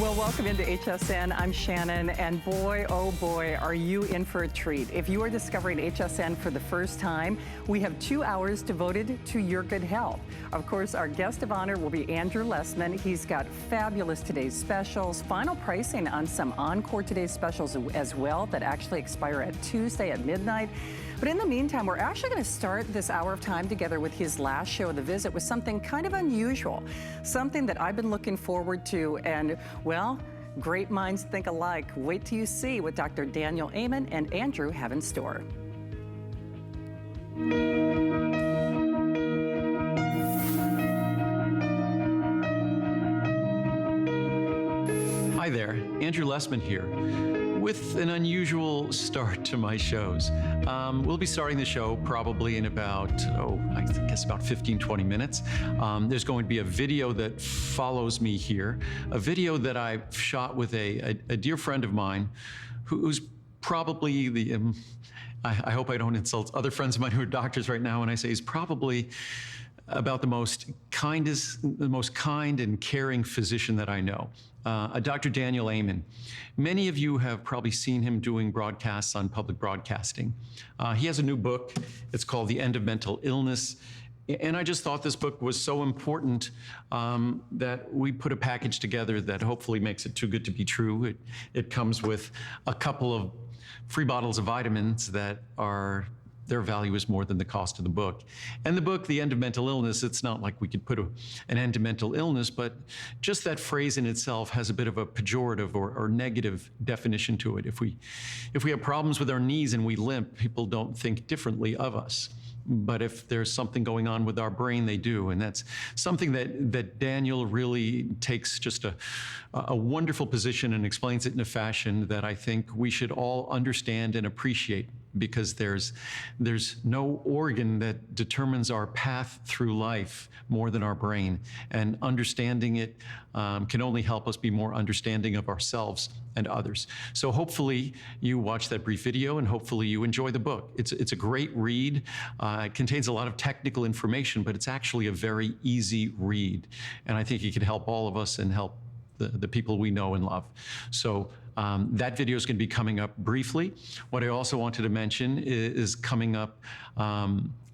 Well, welcome into HSN. I'm Shannon, and boy, oh boy, are you in for a treat. If you are discovering HSN for the first time, we have 2 hours devoted to your good health. Of course, our guest of honor will be Andrew Lessman. He's got fabulous today's specials, final pricing on some Encore today's specials as well that actually expire at Tuesday at midnight. But in the meantime, we're actually going to start this hour of time together with his last show of the visit with something kind of unusual, something that I've been looking forward to, and well, great minds think alike. Wait till you see what Dr. Daniel Amen and Andrew have in store. Hi there, Andrew Lessman here, with an unusual start to my shows. We'll be starting the show probably in about, I guess about 15, 20 minutes. There's going to be a video that follows me here, a video that I shot with a dear friend of mine who's probably the, I hope I don't insult other friends of mine who are doctors right now when I say he's probably about the most kind and caring physician that I know, Dr. Daniel Amen. Many of you have probably seen him doing broadcasts on public broadcasting. He has a new book. It's called The End of Mental Illness. And I just thought this book was so important that we put a package together that hopefully makes it too good to be true. It comes with a couple of free bottles of vitamins that are their value is more than the cost of the book. And the book, The End of Mental Illness, it's not like we could put an end to mental illness, but just that phrase in itself has a bit of a pejorative or negative definition to it. If we have problems with our knees and we limp, people don't think differently of us. But if there's something going on with our brain, they do. And that's something that Daniel really takes just a wonderful position and explains it in a fashion that I think we should all understand and appreciate, because there's no organ that determines our path through life more than our brain. And understanding it can only help us be more understanding of ourselves and others. So hopefully you watch that brief video and hopefully you enjoy the book. It's a great read. It contains a lot of technical information, but it's actually a very easy read. And I think it can help all of us and help the people we know and love. So that video is going to be coming up briefly. What I also wanted to mention is coming up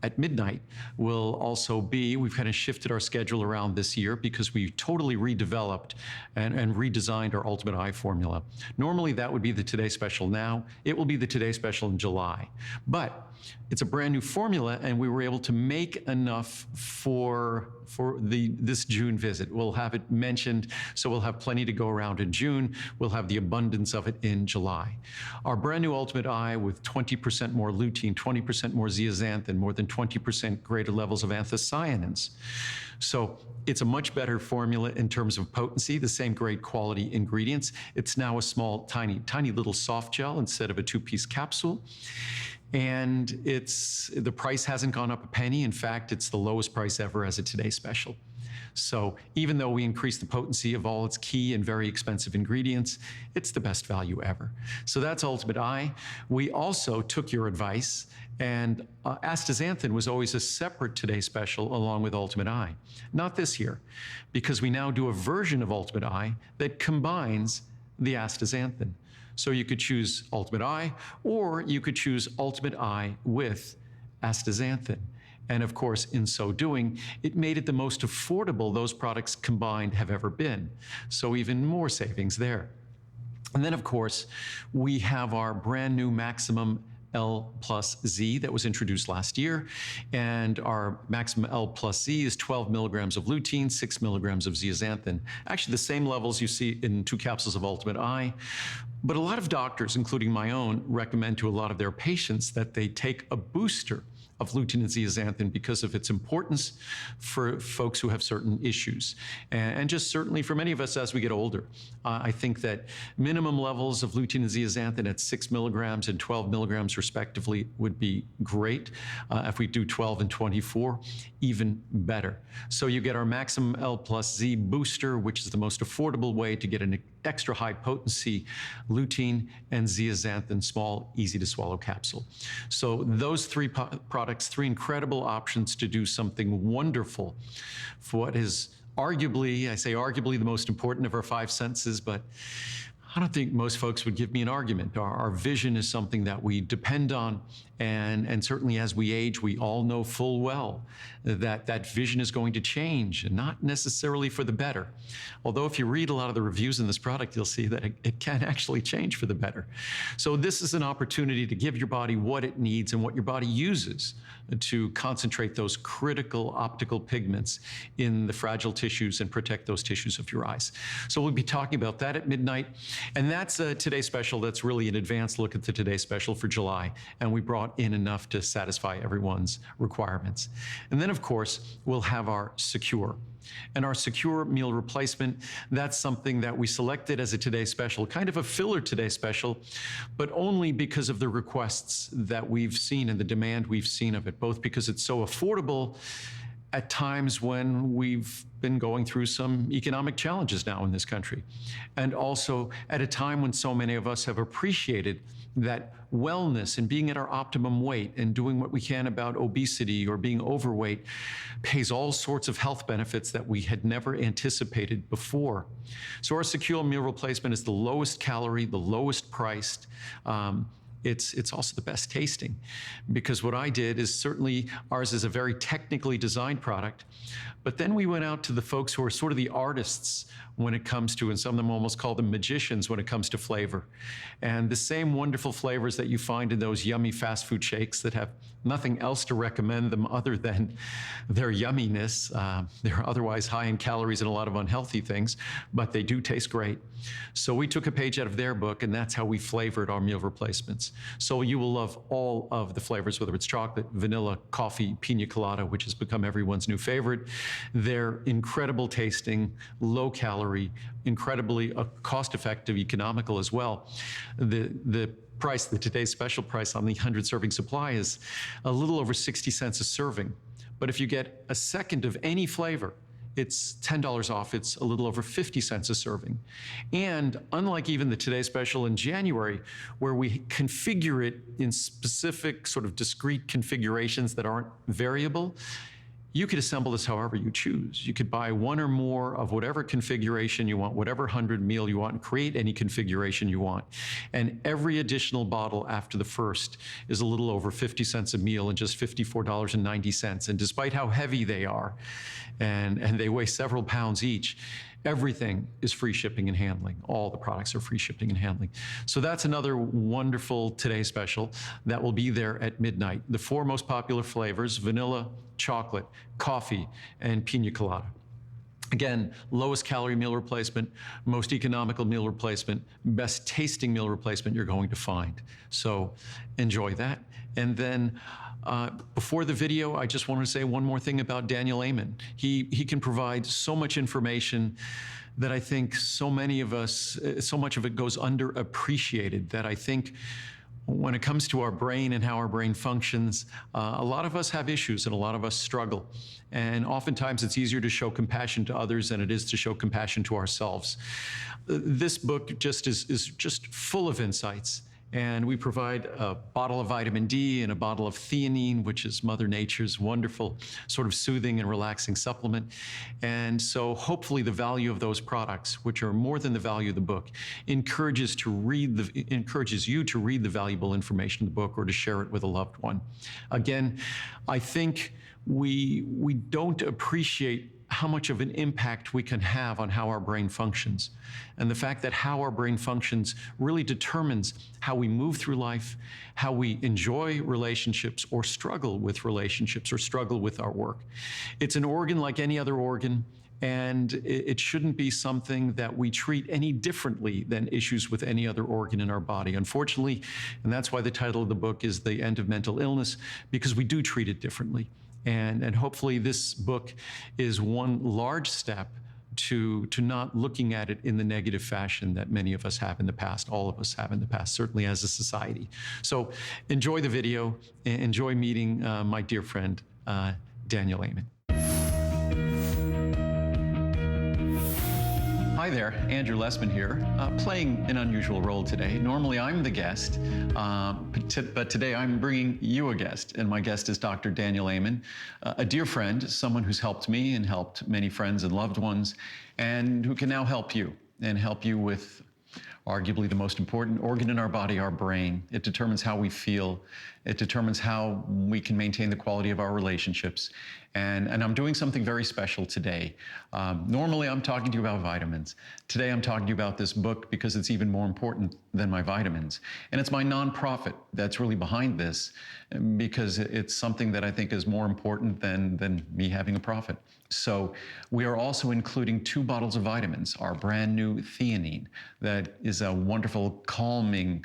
at midnight will also be, we've kind of shifted our schedule around this year because we totally redeveloped and redesigned our Ultimate Eye formula. Normally that would be the Today Special now. It will be the Today Special in July. But it's a brand new formula and we were able to make enough for this June visit. We'll have it mentioned, so we'll have plenty to go around in June. We'll have the abundance of it in July. Our brand new Ultimate Eye with 20% more lutein, 20% more zeaxanthin, more than 20% greater levels of anthocyanins. So it's a much better formula in terms of potency, the same great quality ingredients. It's now a small, tiny little soft gel instead of a 2-piece capsule. And the price hasn't gone up a penny. In fact, it's the lowest price ever as a Today Special. So even though we increased the potency of all its key and very expensive ingredients, it's the best value ever. So that's Ultimate Eye. We also took your advice, and astaxanthin was always a separate Today Special along with Ultimate Eye. Not this year, because we now do a version of Ultimate Eye that combines the astaxanthin. So you could choose Ultimate Eye, or you could choose Ultimate Eye with astaxanthin. And of course, in so doing, it made it the most affordable those products combined have ever been. So even more savings there. And then of course, we have our brand new Maximum L plus Z that was introduced last year. And our Maximum L plus Z is 12 milligrams of lutein, 6 milligrams of zeaxanthin. Actually the same levels you see in 2 capsules of Ultimate Eye. But a lot of doctors, including my own, recommend to a lot of their patients that they take a booster of lutein and zeaxanthin because of its importance for folks who have certain issues. And just certainly for many of us as we get older. I think that minimum levels of lutein and zeaxanthin at 6 milligrams and 12 milligrams respectively would be great. If we do 12 and 24, even better. So you get our Maximum L plus Z booster, which is the most affordable way to get an extra high potency lutein and zeaxanthin small, easy to swallow capsule. So those 3 products, 3 incredible options to do something wonderful for what is arguably, I say arguably, the most important of our five senses, but I don't think most folks would give me an argument. Our vision is something that we depend on, and certainly as we age, we all know full well that that vision is going to change, and not necessarily for the better. Although if you read a lot of the reviews in this product, you'll see that it can actually change for the better. So this is an opportunity to give your body what it needs and what your body uses to concentrate those critical optical pigments in the fragile tissues and protect those tissues of your eyes. So we'll be talking about that at midnight. And that's today's special. That's really an advanced look at the Today Special for July. And we brought in enough to satisfy everyone's requirements. And then, of course, we'll have our Secure. And our Secure meal replacement, that's something that we selected as a Today Special, kind of a filler Today Special, but only because of the requests that we've seen and the demand we've seen of it, both because it's so affordable at times when we've been going through some economic challenges now in this country, and also at a time when so many of us have appreciated that wellness and being at our optimum weight and doing what we can about obesity or being overweight pays all sorts of health benefits that we had never anticipated before. So our Secure meal replacement is the lowest calorie, the lowest priced. It's also the best tasting, because what I did is, certainly ours is a very technically designed product, but then we went out to the folks who are sort of the artists when it comes to, and some of them almost call them magicians when it comes to flavor. And the same wonderful flavors that you find in those yummy fast food shakes that have nothing else to recommend them other than their yumminess. They're otherwise high in calories and a lot of unhealthy things, but they do taste great. So we took a page out of their book, and that's how we flavored our meal replacements. So you will love all of the flavors, whether it's chocolate, vanilla, coffee, pina colada, which has become everyone's new favorite. They're incredible tasting, low calorie, incredibly cost-effective, economical as well. The price, the today's special price on the 100 serving supply is a little over 60 cents a serving. But if you get a second of any flavor, it's $10 off. It's a little over 50 cents a serving. And unlike even the Today Special in January, where we configure it in specific sort of discrete configurations that aren't variable, you could assemble this however you choose. You could buy one or more of whatever configuration you want, whatever 100 meal you want, and create any configuration you want. And every additional bottle after the first is a little over 50 cents a meal and just $54.90. And despite how heavy they are, and they weigh several pounds each, everything is free shipping and handling. All the products are free shipping and handling. So that's another wonderful Today Special that will be there at midnight. The four most popular flavors: vanilla, chocolate, coffee, and pina colada. Again, lowest calorie meal replacement, most economical meal replacement, best tasting meal replacement you're going to find. So enjoy that. And then before the video, I just want to say one more thing about Daniel Amen. He can provide so much information that I think so many of us, so much of it goes underappreciated, that I think when it comes to our brain and how our brain functions, a lot of us have issues and a lot of us struggle. And oftentimes it's easier to show compassion to others than it is to show compassion to ourselves. This book just is just full of insights. And we provide a bottle of vitamin D and a bottle of theanine, which is Mother Nature's wonderful sort of soothing and relaxing supplement. And so hopefully the value of those products, which are more than the value of the book, encourages you to read the valuable information in the book or to share it with a loved one. Again, I think we don't appreciate how much of an impact we can have on how our brain functions. And the fact that how our brain functions really determines how we move through life, how we enjoy relationships or struggle with relationships or struggle with our work. It's an organ like any other organ, and it shouldn't be something that we treat any differently than issues with any other organ in our body. Unfortunately, and that's why the title of the book is The End of Mental Illness, because we do treat it differently. And hopefully this book is one large step to not looking at it in the negative fashion that many of us have in the past, all of us have in the past, certainly as a society. So enjoy the video, enjoy meeting my dear friend, Daniel Amen. Hi there, Andrew Lessman here, playing an unusual role today. Normally I'm the guest, but today I'm bringing you a guest, and my guest is Dr. Daniel Amen, a dear friend, someone who's helped me and helped many friends and loved ones, and who can now help you, and help you with arguably the most important organ in our body, our brain. It determines how we feel. It determines how we can maintain the quality of our relationships. And I'm doing something very special today. Normally I'm talking to you about vitamins. Today I'm talking to you about this book because it's even more important than my vitamins. And it's my nonprofit that's really behind this, because it's something that I think is more important than me having a profit. So we are also including 2 bottles of vitamins, our brand new theanine, that is a wonderful calming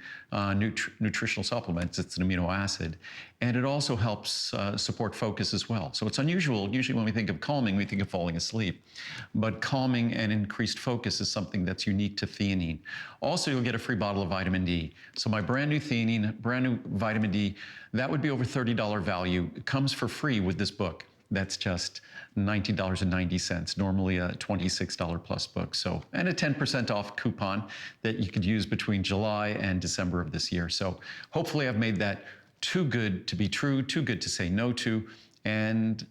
nutritional supplement. It's an amino acid. And it also helps support focus as well. So it's unusual. Usually when we think of calming, we think of falling asleep. But calming and increased focus is something that's unique to theanine. Also, you'll get a free bottle of vitamin D. So my brand new theanine, brand new vitamin D, that would be over $30 value. It comes for free with this book. That's just $19.90, normally a $26 plus book. So, and a 10% off coupon that you could use between July and December of this year. So hopefully I've made that too good to be true, too good to say no to. And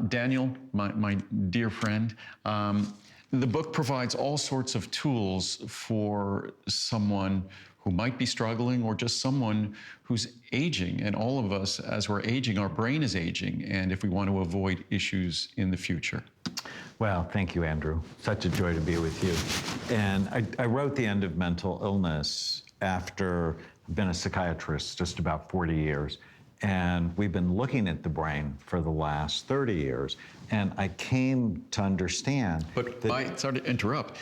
Daniel, my dear friend, the book provides all sorts of tools for someone who might be struggling, or just someone who's aging. And all of us, as we're aging, our brain is aging, and if we want to avoid issues in the future. Well, thank you, Andrew. Such a joy to be with you. And I wrote The End of Mental Illness after I've been a psychiatrist just about 40 years. And we've been looking at the brain for the last 30 years. And I came to understand Sorry to interrupt.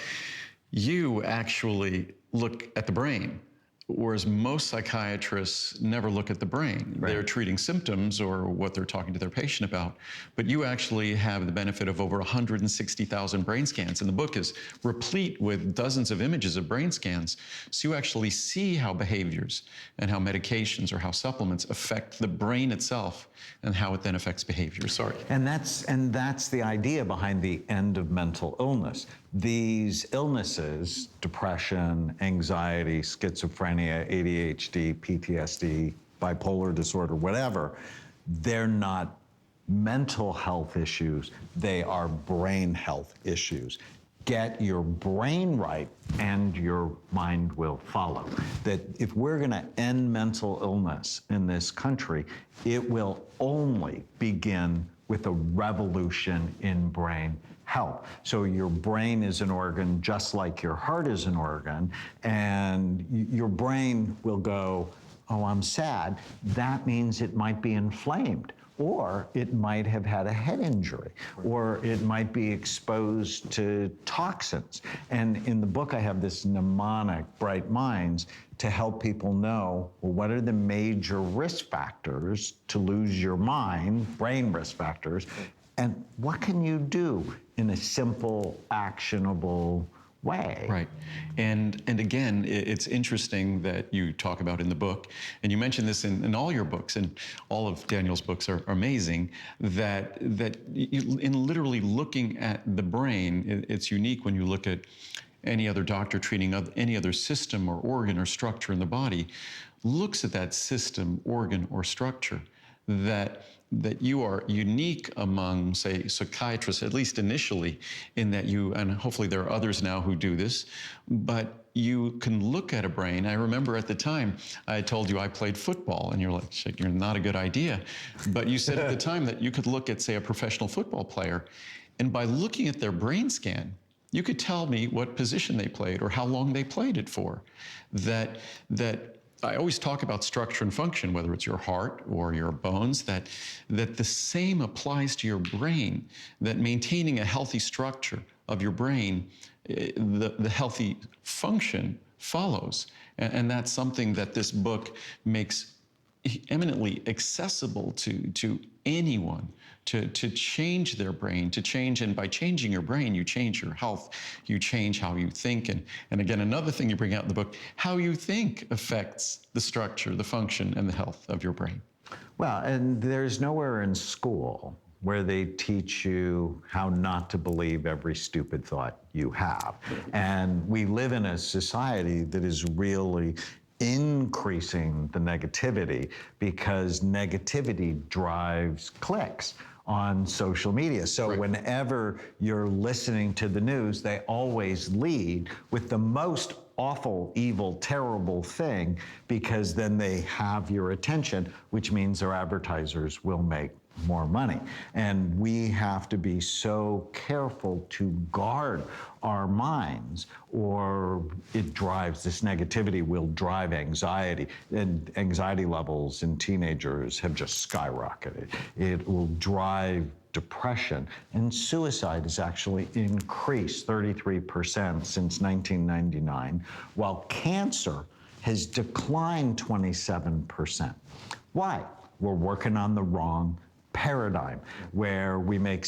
You actually look at the brain, whereas most psychiatrists never look at the brain. Right. They're treating symptoms or what they're talking to their patient about. But you actually have the benefit of over 160,000 brain scans. And the book is replete with dozens of images of brain scans. So you actually see how behaviors and how medications or how supplements affect the brain itself and how it then affects behavior. Sorry. And that's the idea behind the end of mental illness. These illnesses, depression, anxiety, schizophrenia, ADHD, PTSD, bipolar disorder, whatever, they're not mental health issues, they are brain health issues. Get your brain right and your mind will follow. That if we're gonna end mental illness in this country, it will only begin with a revolution in brain health. So your brain is an organ just like your heart is an organ, and your brain will go, oh, I'm sad. That means it might be inflamed, or it might have had a head injury, or it might be exposed to toxins. And in the book, I have this mnemonic, Bright Minds, to help people know, well, what are the major risk factors to lose your mind, brain risk factors, and what can you do in a simple, actionable way? Right. And again, it's interesting that you talk about in the book, and you mention this in all your books, and all of Daniel's books are amazing, that you, in literally looking at the brain, it's unique when you look at any other doctor treating any other system or organ or structure in the body, looks at that system, organ, or structure, that you are unique among, say, psychiatrists, at least initially, in that you, and hopefully there are others now who do this, but you can look at a brain. I remember at the time, I told you I played football, and you're like, you're not a good idea. But you said at the time that you could look at, say, a professional football player, and by looking at their brain scan, you could tell me what position they played or how long they played it for. That I always talk about structure and function, whether it's your heart or your bones, that the same applies to your brain, that maintaining a healthy structure of your brain, the healthy function follows. And that's something that this book makes eminently accessible to anyone, to change their brain, and by changing your brain, you change your health, you change how you think. And again, another thing you bring out in the book, how you think affects the structure, the function, and the health of your brain. Well, and there's nowhere in school where they teach you how not to believe every stupid thought you have. And we live in a society that is really increasing the negativity because negativity drives clicks on social media. So whenever you're listening to the news, they always lead with the most awful, evil, terrible thing, because then they have your attention, which means their advertisers will make more money. And we have to be so careful to guard our minds, or it drives, this negativity will drive anxiety. And anxiety levels in teenagers have just skyrocketed. It will drive depression, and suicide has actually increased 33% since 1999, while cancer has declined 27%. Why? We're working on the wrong paradigm, where we make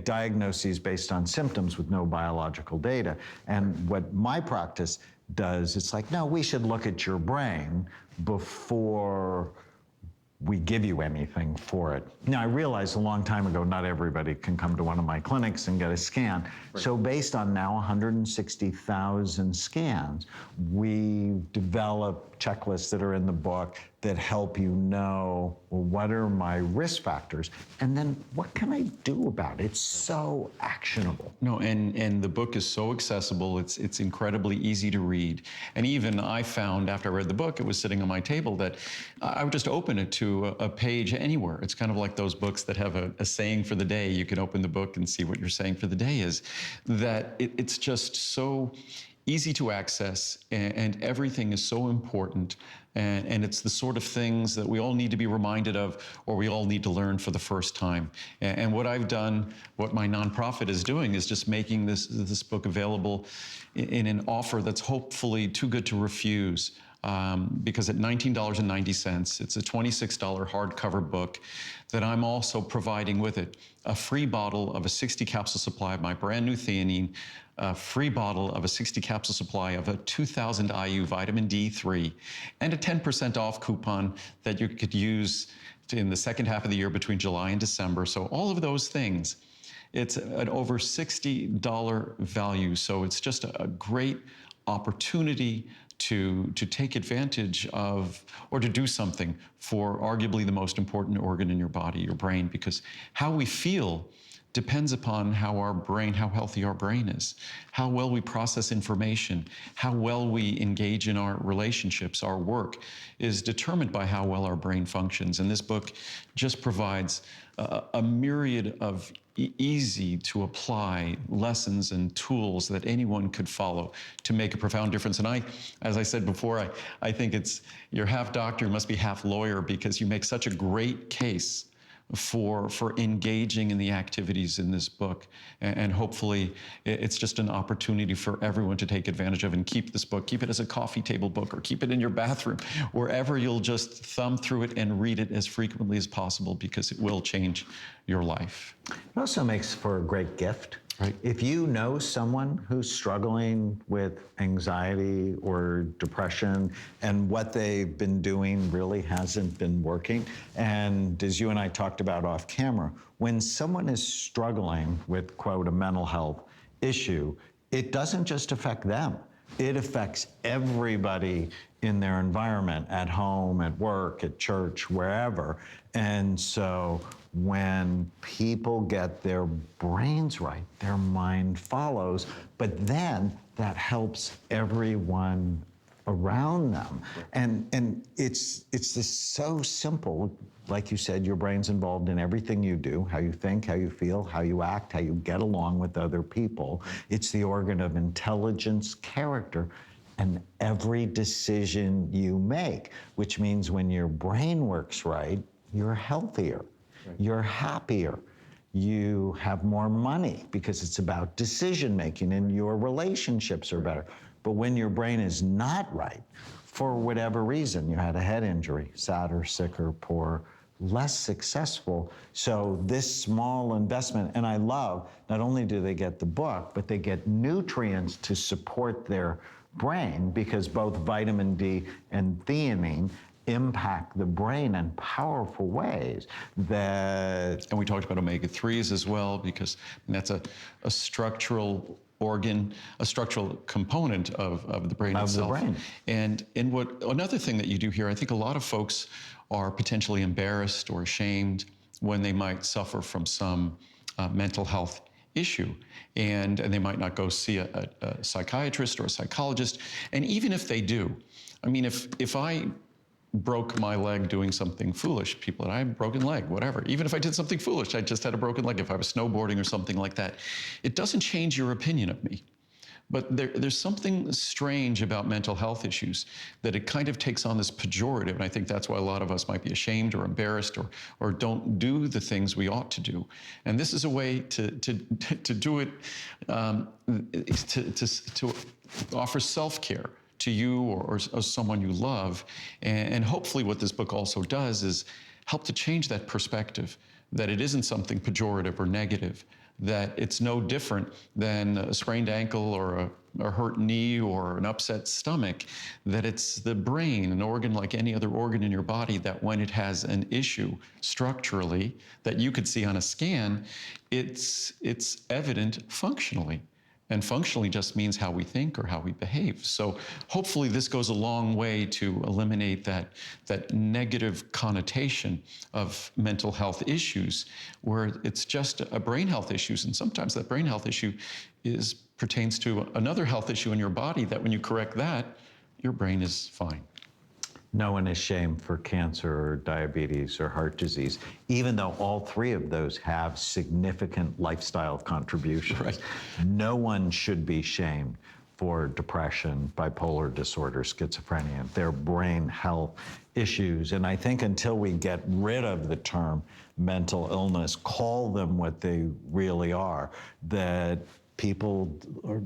diagnoses based on symptoms with no biological data. And what my practice does, it's like, no, we should look at your brain before we give you anything for it. Now, I realized a long time ago, not everybody can come to one of my clinics and get a scan. Right. So based on now 160,000 scans, we develop checklists that are in the book that help you know, well, what are my risk factors? And then what can I do about it? It's so actionable. No, and the book is so accessible. It's incredibly easy to read. And even I found, after I read the book, it was sitting on my table, that I would just open it to a page anywhere. It's kind of like those books that have a saying for the day. You can open the book and see what your saying for the day is. That it's just so easy to access, and everything is so important. And it's the sort of things that we all need to be reminded of, or we all need to learn for the first time. And what I've done, what my nonprofit is doing, is just making this book available in an offer that's hopefully too good to refuse. Because at $19.90, it's a $26 hardcover book that I'm also providing with it a free bottle of a 60 capsule supply of my brand new theanine, a free bottle of a 60 capsule supply of a 2000 IU vitamin D3, and a 10% off coupon that you could use in the second half of the year between July and December. So all of those things, it's an over $60 value. So it's just a great opportunity to take advantage of, or to do something for arguably the most important organ in your body, your brain, because how we feel depends upon how healthy our brain is, how well we process information, how well we engage in our relationships. Our work is determined by how well our brain functions. And this book just provides a myriad of easy to apply lessons and tools that anyone could follow to make a profound difference. And as I said before, I think it's, you're half doctor, you must be half lawyer, because you make such a great case for engaging in the activities in this book. And hopefully it's just an opportunity for everyone to take advantage of and keep this book, keep it as a coffee table book, or keep it in your bathroom, wherever you'll just thumb through it and read it as frequently as possible, because it will change your life. It also makes for a great gift. Right. If you know someone who's struggling with anxiety or depression, and what they've been doing really hasn't been working, and as you and I talked about off camera, when someone is struggling with, quote, a mental health issue, it doesn't just affect them. It affects everybody in their environment, at home, at work, at church, wherever. And so when people get their brains right, their mind follows, but then that helps everyone around them. And it's just so simple. Like you said, your brain's involved in everything you do, how you think, how you feel, how you act, how you get along with other people. It's the organ of intelligence, character, and every decision you make, which means when your brain works right, you're healthier, you're happier, you have more money, because it's about decision making, and your relationships are better. But when your brain is not right, for whatever reason, you had a head injury, sadder, sicker, poorer, less successful. So this small investment, and I love, not only do they get the book, but they get nutrients to support their brain, because both vitamin D and theanine impact the brain in powerful ways that... And we talked about omega-3s as well, because that's a structural organ, a structural component of the brain itself. Of the brain. And another thing that you do here, I think a lot of folks are potentially embarrassed or ashamed when they might suffer from some mental health issue, and they might not go see a psychiatrist or a psychologist. And even if they do, I mean, if I broke my leg doing something foolish, people, and I have a broken leg, whatever. Even if I did something foolish, I just had a broken leg, if I was snowboarding or something like that, it doesn't change your opinion of me. But there's something strange about mental health issues, that it kind of takes on this pejorative, and I think that's why a lot of us might be ashamed or embarrassed or don't do the things we ought to do. And this is a way to do it, to offer self-care to you or someone you love. And hopefully what this book also does is help to change that perspective, that it isn't something pejorative or negative, that it's no different than a sprained ankle or a hurt knee or an upset stomach, that it's the brain, an organ like any other organ in your body, that when it has an issue structurally that you could see on a scan, it's evident functionally. And functionally just means how we think or how we behave. So hopefully this goes a long way to eliminate that negative connotation of mental health issues, where it's just a brain health issues. And sometimes that brain health issue pertains to another health issue in your body, that when you correct that, your brain is fine. No one is shamed for cancer or diabetes or heart disease, even though all three of those have significant lifestyle contributions. Right. No one should be shamed for depression, bipolar disorder, schizophrenia. They're brain health issues. And I think until we get rid of the term mental illness, call them what they really are, that people,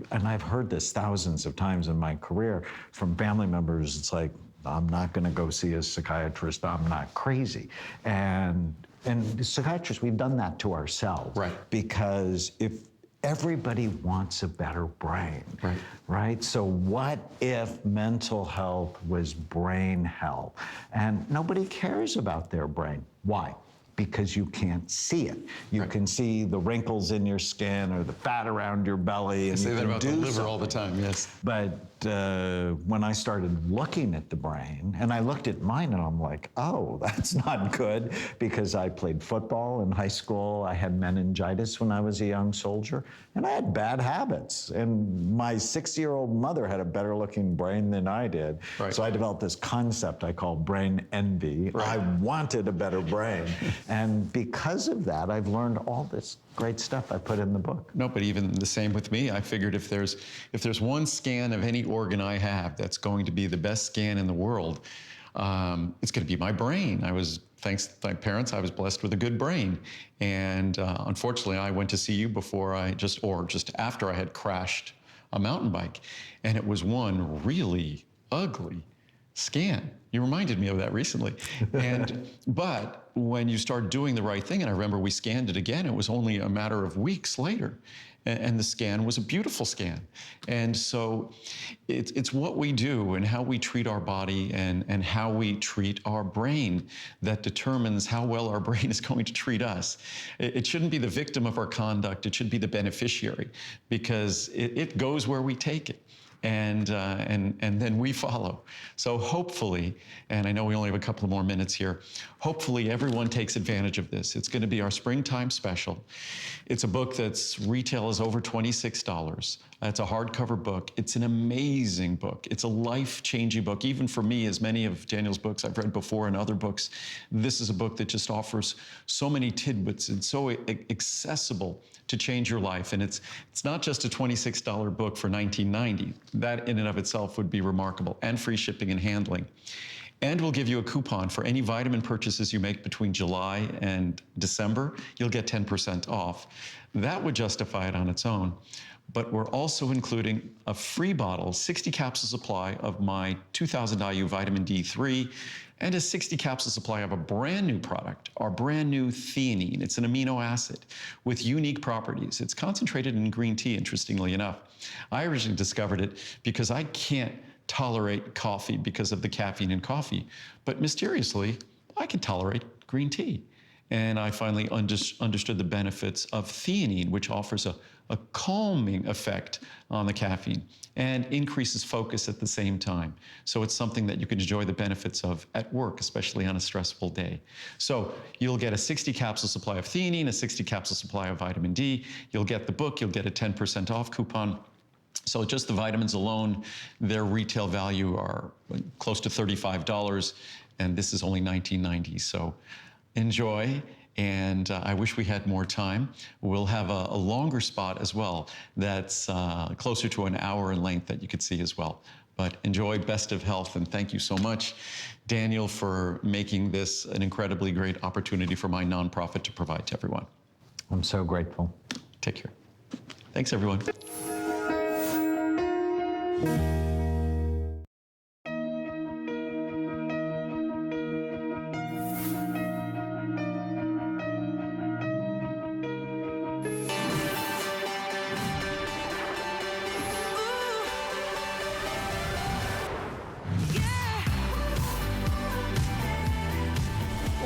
and I've heard this thousands of times in my career from family members, it's like, I'm not going to go see a psychiatrist. I'm not crazy. And psychiatrists, we've done that to ourselves. Right. Because if everybody wants a better brain, right? So what if mental health was brain health? And nobody cares about their brain. Why? Because you can't see it. You can see the wrinkles in your skin or the fat around your belly. And I say you that can about do the liver something. all the time, yes. But when I started looking at the brain, and I looked at mine and I'm like, oh, that's not good, because I played football in high school. I had meningitis when I was a young soldier, and I had bad habits. And my 6-year-old mother had a better looking brain than I did. Right. So I developed this concept I call brain envy. Right. I wanted a better brain. And because of that, I've learned all this great stuff I put in the book. No, but even the same with me. I figured if there's one scan of any organ I have that's going to be the best scan in the world, it's going to be my brain. Thanks to my parents, I was blessed with a good brain. And unfortunately, I went to see you just after I had crashed a mountain bike. And it was one really ugly scan. You reminded me of that recently. But when you start doing the right thing, and I remember we scanned it again, it was only a matter of weeks later. And the scan was a beautiful scan. And so it's what we do and how we treat our body and how we treat our brain that determines how well our brain is going to treat us. It shouldn't be the victim of our conduct. It should be the beneficiary, because it goes where we take it. And then we follow. So hopefully, and I know we only have a couple of more minutes here, hopefully everyone takes advantage of this. It's going to be our springtime special. It's a book that's retail is over $26. It's a hardcover book. It's an amazing book. It's a life-changing book. Even for me, as many of Daniel's books I've read before and other books, this is a book that just offers so many tidbits and so accessible to change your life. And it's not just a $26 book for $19.90. That in and of itself would be remarkable, and free shipping and handling. And we'll give you a coupon for any vitamin purchases you make between July and December. You'll get 10% off. That would justify it on its own. But we're also including a free bottle, 60 capsule supply of my 2000 IU vitamin D3, and a 60 capsule supply of a brand new product, our brand new theanine. It's an amino acid with unique properties. It's concentrated in green tea, interestingly enough. I originally discovered it because I can't tolerate coffee because of the caffeine in coffee. But mysteriously, I can tolerate green tea. And I finally understood the benefits of theanine, which offers a calming effect on the caffeine and increases focus at the same time. So it's something that you can enjoy the benefits of at work, especially on a stressful day. So you'll get a 60 capsule supply of theanine, a 60 capsule supply of vitamin D. You'll get the book, you'll get a 10% off coupon. So just the vitamins alone, their retail value are close to $35, and this is only $19.90. So enjoy, and I wish we had more time. We'll have a longer spot as well that's closer to an hour in length that you could see as well. But enjoy, best of health, and thank you so much, Daniel, for making this an incredibly great opportunity for my nonprofit to provide to everyone. I'm so grateful. Take care. Thanks, everyone.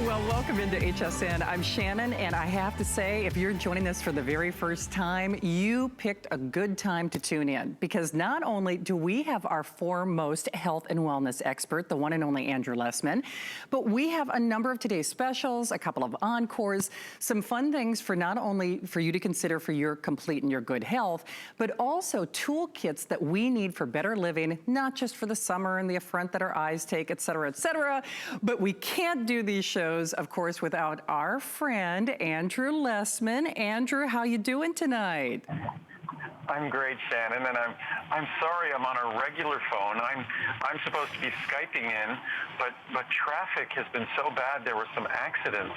Well, welcome into HSN. I'm Shannon, and I have to say, if you're joining us for the very first time, you picked a good time to tune in, because not only do we have our foremost health and wellness expert, the one and only Andrew Lessman, but we have a number of today's specials, a couple of encores, some fun things for not only for you to consider for your complete and your good health, but also toolkits that we need for better living, not just for the summer and the affront that our eyes take, et cetera, but we can't do these shows, of course, without our friend, Andrew Lessman. Andrew, how you doing tonight? I'm great, Shannon, and I'm sorry I'm on a regular phone. I'm supposed to be Skyping in, but traffic has been so bad. There were some accidents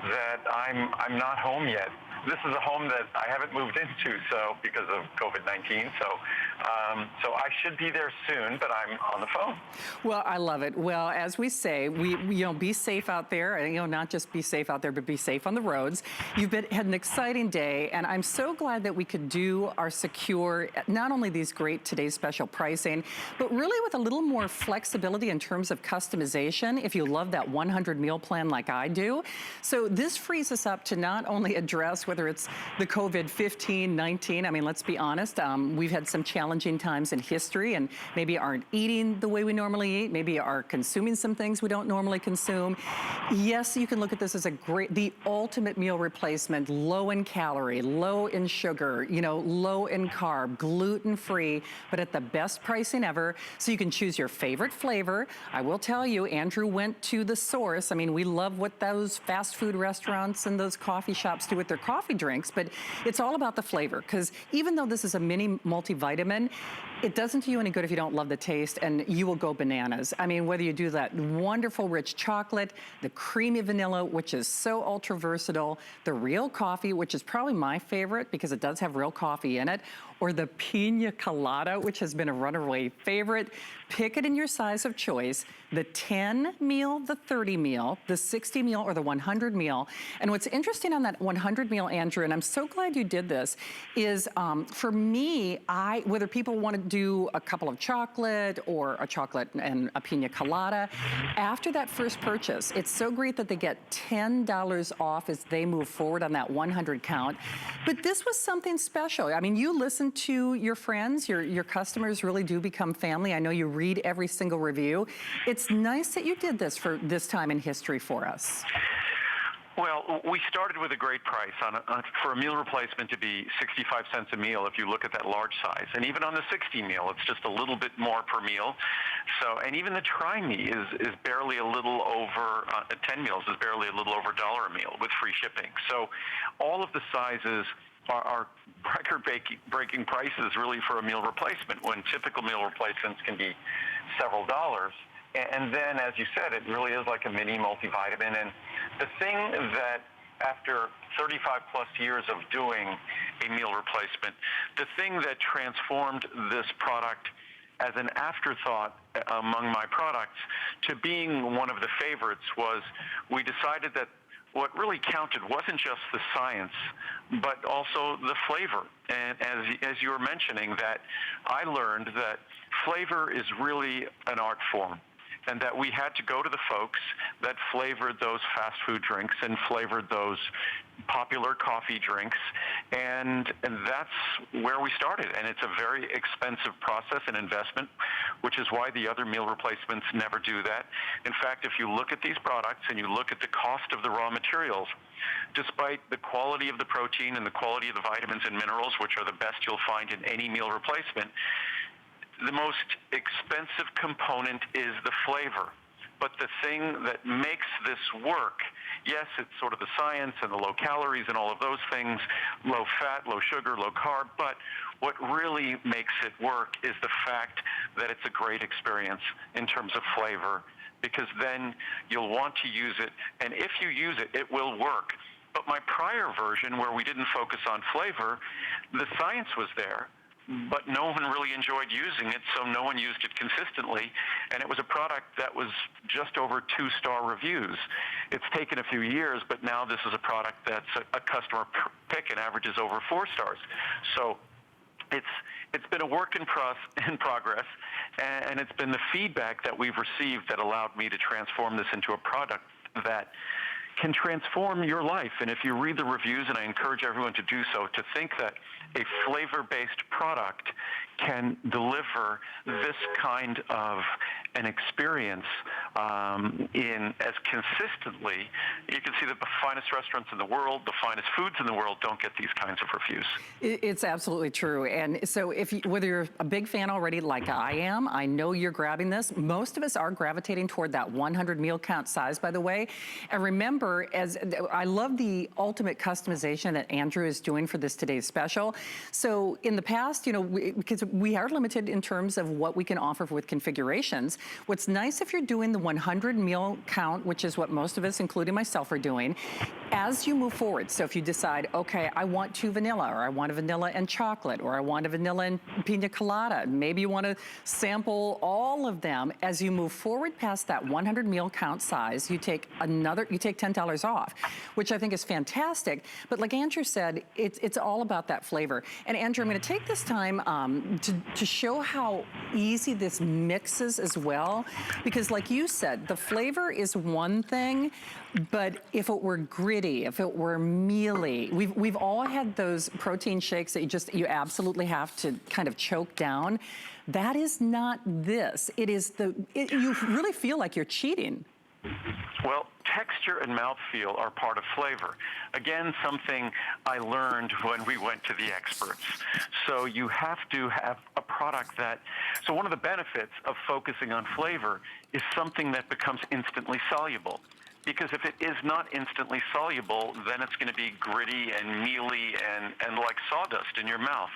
that I'm not home yet. This is a home that I haven't moved into, so because of COVID-19. So I should be there soon, but I'm on the phone. Well, I love it. Well, as we say, we be safe out there. Not just be safe out there, but be safe on the roads. You've had an exciting day, and I'm so glad that we could do our secure, not only these great today's special pricing, but really with a little more flexibility in terms of customization. If you love that 100 meal plan like I do, so this frees us up to not only address whether it's the COVID-15, 19. I mean, let's be honest. We've had some challenging times in history, and maybe aren't eating the way we normally eat, maybe are consuming some things we don't normally consume. Yes, you can look at this as the ultimate meal replacement, low in calorie, low in sugar, low in carb, gluten-free, but at the best pricing ever. So you can choose your favorite flavor. I will tell you, Andrew went to the source. I mean, we love what those fast food restaurants and those coffee shops do with their coffee drinks, but it's all about the flavor, because even though this is a mini multivitamin, it doesn't do you any good if you don't love the taste, and you will go bananas. I mean, whether you do that wonderful rich chocolate, the creamy vanilla, which is so ultra versatile, the real coffee, which is probably my favorite because it does have real coffee in it, or the pina colada, which has been a runaway favorite. Pick it in your size of choice, the 10 meal, the 30 meal, the 60 meal, or the 100 meal. And what's interesting on that 100 meal, Andrew, and I'm so glad you did this, is for me, whether people want to do a couple of chocolate or a chocolate and a pina colada, after that first purchase, it's so great that they get $10 off as they move forward on that 100 count. But this was something special. I mean, you listen to your friends, your customers really do become family. I know you read every single review. It's nice that you did this for this time in history for us. Well, we started with a great price for a meal replacement to be 65 cents a meal if you look at that large size. And even on the 60 meal, it's just a little bit more per meal. So, and even the Try-Me is barely a little over, 10 meals is barely a little over $1 a meal with free shipping. So all of the sizes are record-breaking prices really for a meal replacement, when typical meal replacements can be several dollars. And then, as you said, it really is like a mini multivitamin. And the thing that, after 35 plus years of doing a meal replacement, the thing that transformed this product as an afterthought among my products to being one of the favorites was we decided that what really counted wasn't just the science, but also the flavor. And as you were mentioning, that I learned that flavor is really an art form, and that we had to go to the folks that flavored those fast food drinks and flavored those popular coffee drinks, and that's where we started. And it's a very expensive process and investment, which is why the other meal replacements never do that. In fact, if you look at these products and you look at the cost of the raw materials, despite the quality of the protein and the quality of the vitamins and minerals, which are the best you'll find in any meal replacement, the most expensive component is the flavor. But the thing that makes this work, yes, it's sort of the science and the low calories and all of those things, low fat, low sugar, low carb, but what really makes it work is the fact that it's a great experience in terms of flavor, because then you'll want to use it, and if you use it, it will work. But my prior version, where we didn't focus on flavor, the science was there, but no one really enjoyed using it, so no one used it consistently, and it was a product that was just over 2-star reviews. It's taken a few years, but now this is a product that's a customer pick and averages over 4 stars. So it's been a work in progress, and it's been the feedback that we've received that allowed me to transform this into a product that can transform your life. And if you read the reviews, and I encourage everyone to do so, to think that a flavor-based product can deliver this kind of an experience in as consistently, you can see that the finest restaurants in the world, the finest foods in the world don't get these kinds of reviews. It's absolutely true. And so whether you're a big fan already like I am, I know you're grabbing this. Most of us are gravitating toward that 100 meal count size, by the way. And remember, I love the ultimate customization that Andrew is doing for this today's special. So in the past, because we are limited in terms of what we can offer with configurations, what's nice if you're doing the 100 meal count, which is what most of us, including myself, are doing, as you move forward. So if you decide, okay, I want 2 vanilla, or I want a vanilla and chocolate, or I want a vanilla and pina colada, maybe you want to sample all of them. As you move forward past that 100 meal count size, you take $10 off, which I think is fantastic. But like Andrew said, it's all about that flavor. And Andrew, I'm going to take this time to show how easy this mixes as well, because like you said, the flavor is one thing, but if it were gritty, if it were mealy, we've all had those protein shakes that you absolutely have to kind of choke down. That is not this. You really feel like you're cheating. Well, texture and mouthfeel are part of flavor. Again, something I learned when we went to the experts. So you have to have a product so one of the benefits of focusing on flavor is something that becomes instantly soluble. Because if it is not instantly soluble, then it's going to be gritty and mealy and like sawdust in your mouth.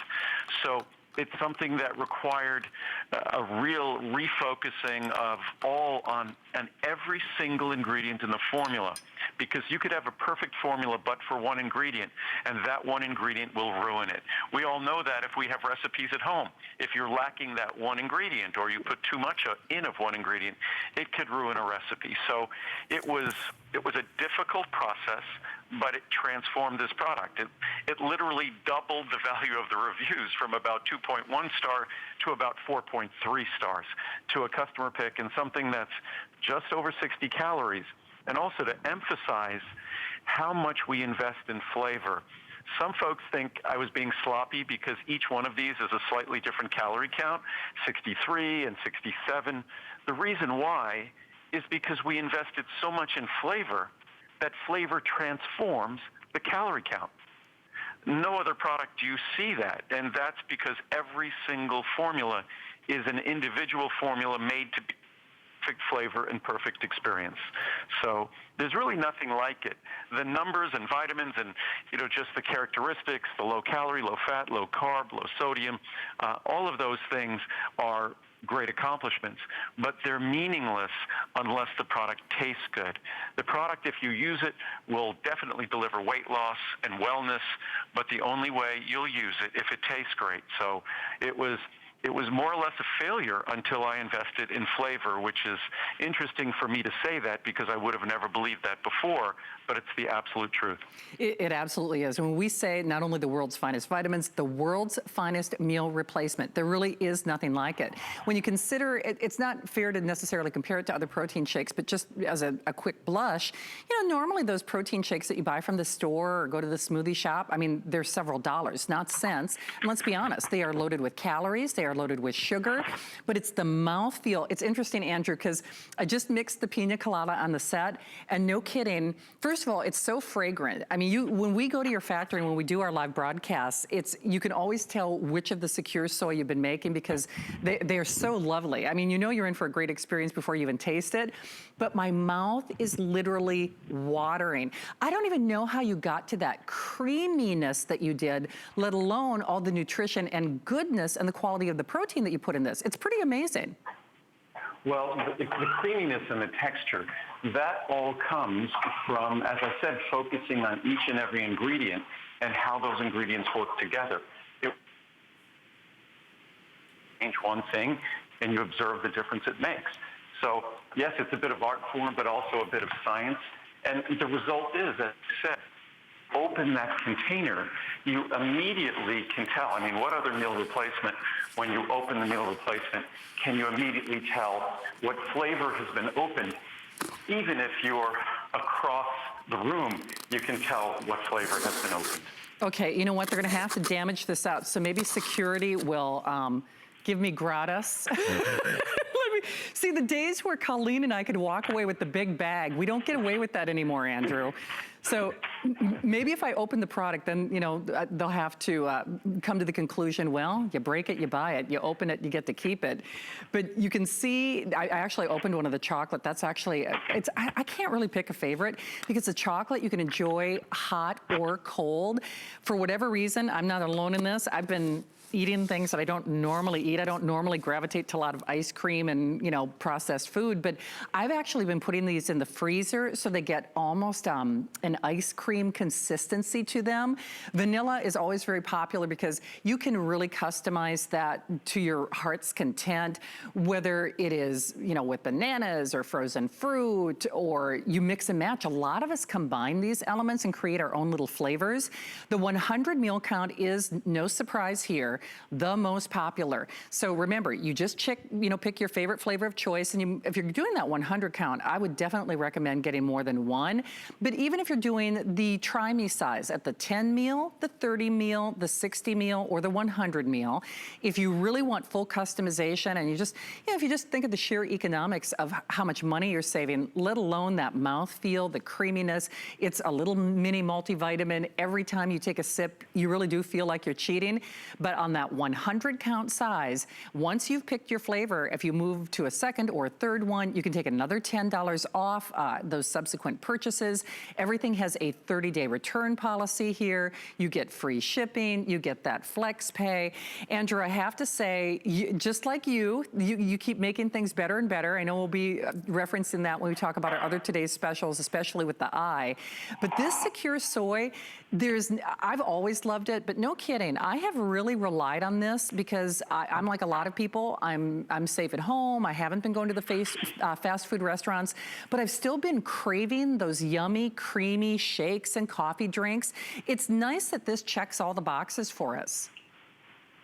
So it's something that required a real refocusing of on every single ingredient in the formula, because you could have a perfect formula but for one ingredient, and that one ingredient will ruin it. We all know that if we have recipes at home, if you're lacking that one ingredient or you put too much in of one ingredient, it could ruin a recipe. So it was a difficult process, but it transformed this product. It literally doubled the value of the reviews from about 2.1 star to about 4.3 stars to a customer pick, and something that's just over 60 calories. And also to emphasize how much we invest in flavor. Some folks think I was being sloppy because each one of these is a slightly different calorie count, 63 and 67. The reason why is because we invested so much in flavor that flavor transforms the calorie count. No other product do you see that, and that's because every single formula is an individual formula made to be perfect flavor and perfect experience. So there's really nothing like it. The numbers and vitamins and just the characteristics, the low calorie, low fat, low carb, low sodium, all of those things are great accomplishments, but they're meaningless unless the product tastes good. The product, if you use it, will definitely deliver weight loss and wellness, but the only way you'll use it if it tastes great. So it was it was more or less a failure until I invested in flavor, which is interesting for me to say that because I would have never believed that before, but it's the absolute truth. It absolutely is. When we say not only the world's finest vitamins, the world's finest meal replacement, there really is nothing like it. When you consider it, it's not fair to necessarily compare it to other protein shakes, but just as a quick blush, you know, normally those protein shakes that you buy from the store or go to the smoothie shop, I mean, they're several dollars, not cents. And let's be honest, they are loaded with calories, they are loaded with sugar, but it's the mouthfeel. It's interesting, Andrew, because I just mixed the pina colada on the set, and no kidding, first of all, it's so fragrant. I mean, when we go to your factory and when we do our live broadcasts, you can always tell which of the secure soy you've been making because they are so lovely. I mean, you know you're in for a great experience before you even taste it, but my mouth is literally watering. I don't even know how you got to that creaminess that you did, let alone all the nutrition and goodness and the quality of the protein that you put in this. It's pretty amazing. Well, the creaminess and the texture, that all comes from, as I said, focusing on each and every ingredient and how those ingredients work together. You change one thing and you observe the difference it makes. So yes, it's a bit of art form, but also a bit of science. And the result is, as I said, open that container, you immediately can tell. I mean, what other meal replacement, when you open the meal replacement, can you immediately tell what flavor has been opened? Even if you're across the room, you can tell what flavor has been opened. Okay, you know what? They're going to have to damage this out. So maybe security will give me gratis. See, the days where Colleen and I could walk away with the big bag, we don't get away with that anymore, Andrew. So maybe if I open the product, then, you know, they'll have to come to the conclusion, well, you break it, you buy it, you open it, you get to keep it. But you can see, I actually opened one of the chocolate. That's actually, I can't really pick a favorite because the chocolate you can enjoy hot or cold. For whatever reason, I'm not alone in this. I've been eating things that I don't normally eat. I don't normally gravitate to a lot of ice cream and, you know, processed food, but I've actually been putting these in the freezer so they get almost an ice cream consistency to them. Vanilla is always very popular because you can really customize that to your heart's content, whether it is, you know, with bananas or frozen fruit, or you mix and match. A lot of us combine these elements and create our own little flavors. The 100 meal count is, no surprise here, the most popular. So remember, you just pick your favorite flavor of choice, and if you're doing that 100 count, I would definitely recommend getting more than one. But even if you're doing the try me size at the 10 meal, the 30 meal, the 60 meal, or the 100 meal, if you really want full customization and you just, you know, if you just think of the sheer economics of how much money you're saving, let alone that mouthfeel, the creaminess, it's a little mini multivitamin. Every time you take a sip, you really do feel like you're cheating. But on that 100 count size, once you've picked your flavor, if you move to a second or a third one, you can take another $10 off those subsequent purchases. Everything has a 30-day return policy here. You get free shipping, you get that flex pay. Andrew, I have to say, just like you keep making things better and better. I know we'll be referencing that when we talk about our other today's specials, especially with the eye. But this secure soy, I've always loved it, but no kidding, I have really relied on this because I'm like a lot of people. I'm safe at home. I haven't been going to the fast food restaurants, but I've still been craving those yummy, creamy shakes and coffee drinks. It's nice that this checks all the boxes for us.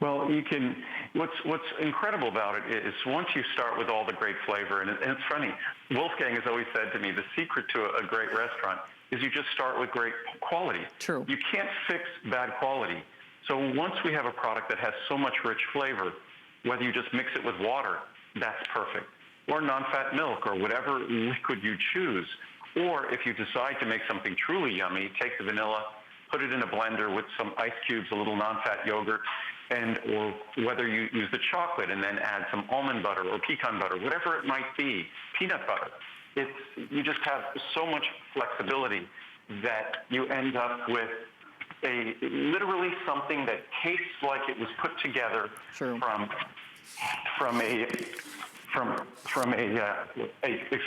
Well, what's incredible about it is once you start with all the great flavor, and it's funny, Wolfgang has always said to me, the secret to a great restaurant is you just start with great quality. True. You can't fix bad quality. So once we have a product that has so much rich flavor, whether you just mix it with water, that's perfect. Or non-fat milk or whatever liquid you choose. Or if you decide to make something truly yummy, take the vanilla, put it in a blender with some ice cubes, a little non-fat yogurt, or whether you use the chocolate and then add some almond butter or pecan butter, whatever it might be, peanut butter. You just have so much flexibility that you end up with literally something that tastes like it was put together from a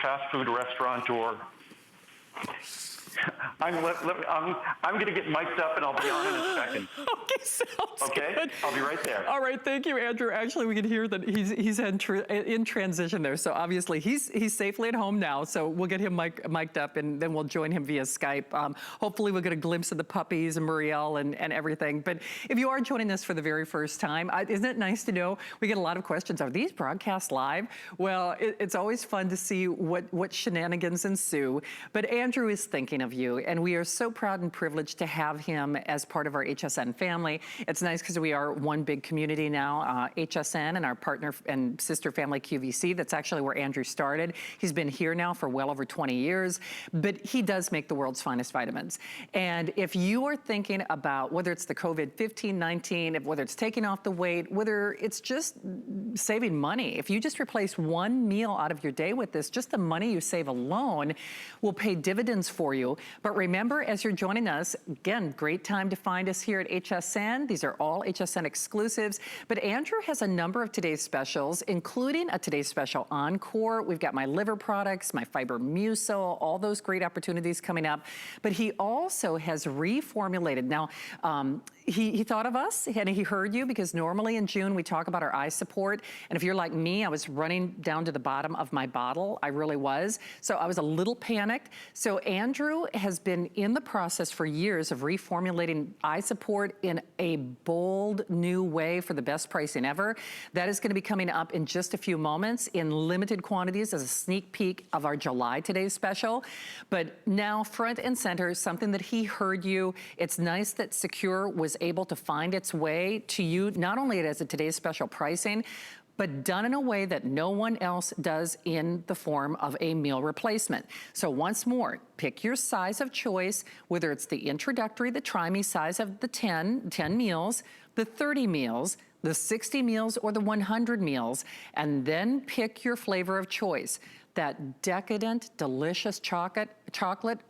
fast food restaurant or I'm going to get mic'd up and I'll be on in a second. Okay, sounds good. I'll be right there. All right, thank you, Andrew. Actually, we can hear that he's in transition there. So obviously he's safely at home now. So we'll get him mic'd up and then we'll join him via Skype. Hopefully we'll get a glimpse of the puppies and Muriel and everything. But if you are joining us for the very first time, isn't it nice to know we get a lot of questions? Are these broadcast live? Well, it's always fun to see what shenanigans ensue. But Andrew is thinking of you, and we are so proud and privileged to have him as part of our HSN family. It's nice because we are one big community now, HSN and our partner and sister family QVC. That's actually where Andrew started. He's been here now for well over 20 years, but he does make the world's finest vitamins. And if you are thinking about whether it's the COVID-15, 19, whether it's taking off the weight, whether it's just saving money, if you just replace one meal out of your day with this, just the money you save alone will pay dividends for you. But remember, as you're joining us, again, great time to find us here at HSN. These are all HSN exclusives. But Andrew has a number of today's specials, including a today's special encore. We've got my liver products, my fiber mucil, all those great opportunities coming up. But he also has reformulated. Now, he thought of us and he heard you, because normally in June we talk about our eye support. And if you're like me, I was running down to the bottom of my bottle. I really was. So I was a little panicked. So Andrew has been in the process for years of reformulating eye support in a bold new way for the best pricing ever. That is going to be coming up in just a few moments in limited quantities as a sneak peek of our July Today's special. But now front and center, something that he heard you. It's nice that Secure was able to find its way to you, not only as a Today's Special pricing, but done in a way that no one else does in the form of a meal replacement. So once more, pick your size of choice, whether it's the introductory, the try me size of the 10 meals, the 30 meals, the 60 meals, or the 100 meals, and then pick your flavor of choice. That decadent, delicious chocolate,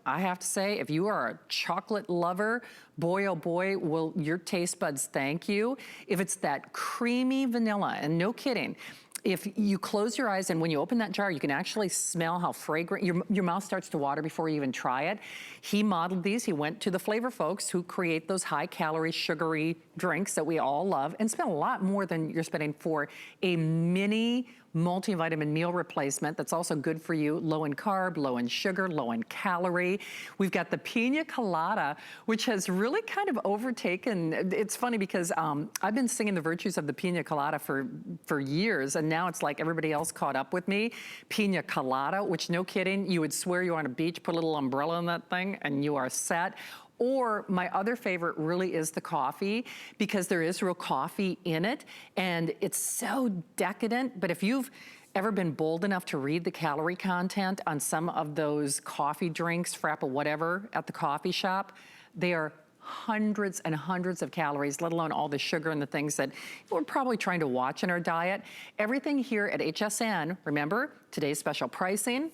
I have to say, if you are a chocolate lover, boy, oh boy, will your taste buds thank you. If it's that creamy vanilla, and no kidding, if you close your eyes and when you open that jar, you can actually smell how fragrant, your mouth starts to water before you even try it. He modeled these. He went to the flavor folks who create those high-calorie, sugary drinks that we all love and spend a lot more than you're spending for a mini multivitamin meal replacement that's also good for you, low in carb, low in sugar, low in calorie. We've got the pina colada, which has really kind of overtaken. It's funny because I've been singing the virtues of the pina colada for years, and now it's like everybody else caught up with me. Pina colada, which no kidding, you would swear you're on a beach, put a little umbrella on that thing, and you are set. Or my other favorite really is the coffee, because there is real coffee in it and it's so decadent. But if you've ever been bold enough to read the calorie content on some of those coffee drinks, frappa, whatever, at the coffee shop, they are hundreds and hundreds of calories, let alone all the sugar and the things that we're probably trying to watch in our diet. Everything here at HSN, remember, today's special pricing.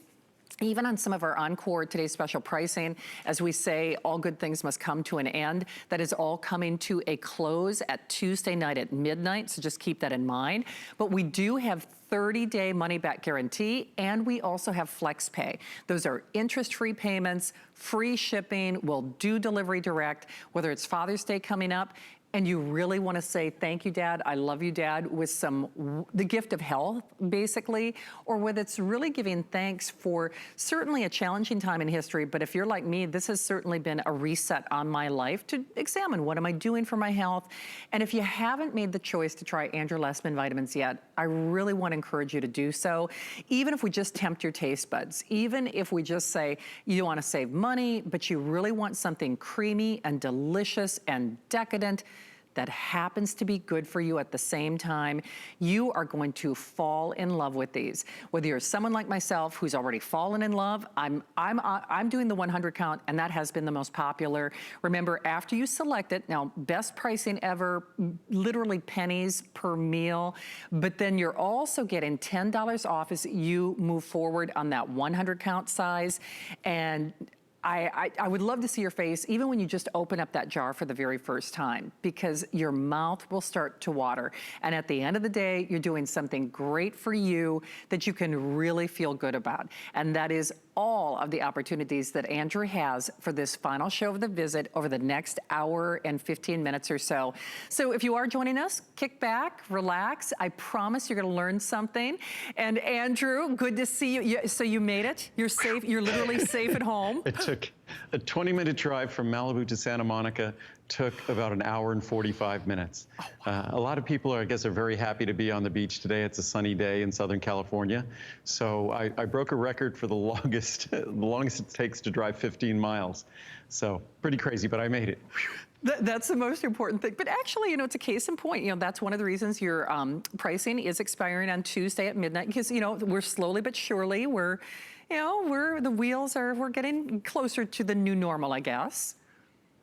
Even on some of our Encore Today's Special pricing, as we say, all good things must come to an end. That is all coming to a close at Tuesday night at midnight, so just keep that in mind. But we do have 30-day money-back guarantee, and we also have flex pay. Those are interest-free payments, free shipping, we'll do delivery direct, whether it's Father's Day coming up, and you really want to say, thank you, Dad, I love you, Dad, with the gift of health, basically, or whether it's really giving thanks for certainly a challenging time in history, but if you're like me, this has certainly been a reset on my life to examine what am I doing for my health. And if you haven't made the choice to try Andrew Lessman vitamins yet, I really want to encourage you to do so. Even if we just tempt your taste buds, even if we just say you want to save money, but you really want something creamy and delicious and decadent, that happens to be good for you at the same time, you are going to fall in love with these. Whether you're someone like myself who's already fallen in love, I'm doing the 100 count, and that has been the most popular. Remember, after you select it, now best pricing ever, literally pennies per meal, but then you're also getting $10 off as you move forward on that 100 count size. And I would love to see your face, even when you just open up that jar for the very first time, because your mouth will start to water. And at the end of the day, you're doing something great for you that you can really feel good about. And that is all of the opportunities that Andrew has for this final show of the visit over the next hour and 15 minutes or so. So if you are joining us, kick back, relax. I promise you're going to learn something. And Andrew, good to see you. So you made it. You're safe. You're literally safe at home. It took a 20-minute drive from Malibu to Santa Monica. Took about an hour and 45 minutes. Oh, wow. A lot of people, I guess, are very happy to be on the beach today. It's a sunny day in Southern California. So I broke a record for the longest it takes to drive 15 miles. So pretty crazy, but I made it. That's the most important thing. But actually, you know, it's a case in point. You know, that's one of the reasons your pricing is expiring on Tuesday at midnight, because, you know, we're slowly but surely, we're getting closer to the new normal, I guess.